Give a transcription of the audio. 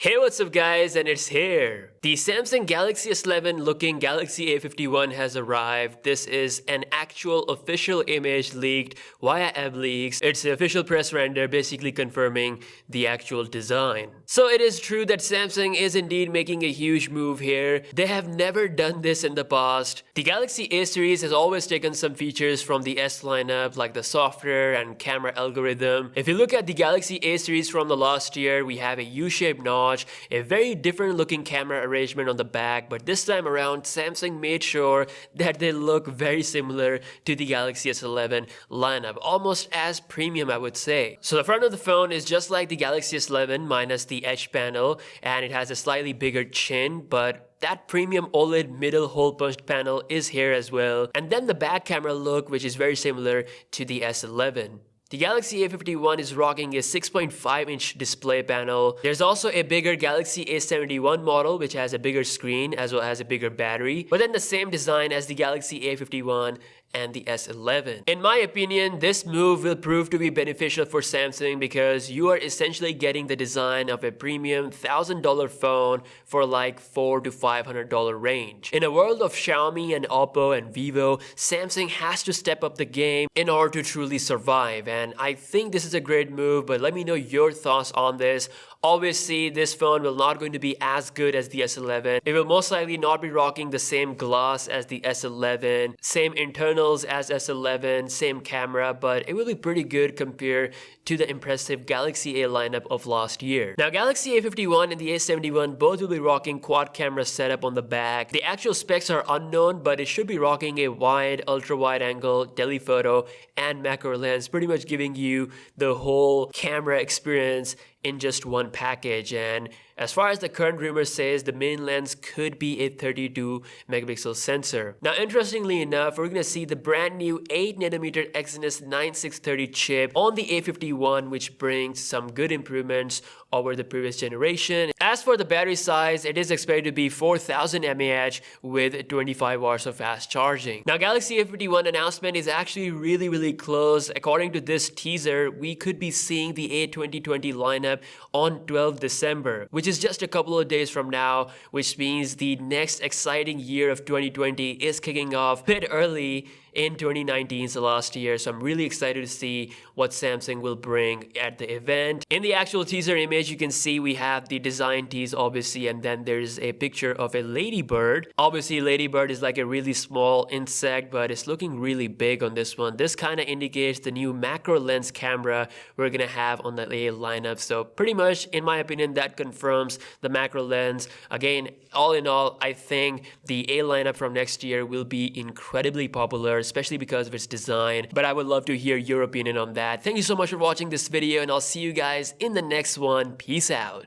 Hey, what's up guys, and it's here. The Samsung Galaxy S11 looking Galaxy A51 has arrived. This is an actual official image leaked via AppLeaks. It's the official press render basically confirming the actual design. So it is true that Samsung is indeed making a huge move here. They have never done this in the past. The Galaxy A series has always taken some features from the S lineup like the software and camera algorithm. If you look at the Galaxy A series from the last year, we have a U-shaped notch, a very different looking camera arrangement on the back, but this time around Samsung made sure that they look very similar to the Galaxy S11 lineup, almost as premium I would say. So the front of the phone is just like the Galaxy S11 minus the edge panel, and it has a slightly bigger chin, but that premium OLED middle hole punched panel is here as well. And then the back camera look, which is very similar to the S11. The Galaxy A51 is rocking a 6.5-inch display panel. There's also a bigger Galaxy A71 model which has a bigger screen as well as a bigger battery, but then the same design as the Galaxy A51 and the S11. In my opinion, this move will prove to be beneficial for Samsung because you are essentially getting the design of a premium $1,000 phone for like $400 to $500 range. In a world of Xiaomi and Oppo and Vivo, Samsung has to step up the game in order to truly survive, and I think this is a great move, but let me know your thoughts on this. Obviously, this phone will not going to be as good as the S11. It will most likely not be rocking the same glass as the S11, same internals as S11, same camera, but it will be pretty good compared to the impressive Galaxy A lineup of last year. Now, Galaxy A51 and the A71 both will be rocking quad camera setup on the back. The actual specs are unknown, but it should be rocking a wide, ultra-wide angle, telephoto, and macro lens, pretty much giving you the whole camera experience in just one package. And as far as the current rumor says, the main lens could be a 32 megapixel sensor. Now, interestingly enough, we're gonna see the brand new 8nm Exynos 9630 chip on the A51, which brings some good improvements over the previous generation. As for the battery size, it is expected to be 4000 mAh with 25 hours of fast charging. Now, Galaxy A51 announcement is actually really close. According to this teaser, we could be seeing the A2020 lineup on 12th December, which is just a couple of days from now, which means the next exciting year of 2020 is kicking off a bit early in 2019, so last year. So I'm really excited to see what Samsung will bring at the event. In the actual teaser image, you can see we have the design tease obviously, and then there's a picture of a ladybird. Obviously, ladybird is like a really small insect, but it's looking really big on this one. This kind of indicates the new macro lens camera we're gonna have on the A lineup. So pretty much, in my opinion, that confirms the macro lens. Again, all in all, I think the A lineup from next year will be incredibly popular, especially because of its design, but I would love to hear your opinion on that. Thank you so much for watching this video, and I'll see you guys in the next one. Peace out.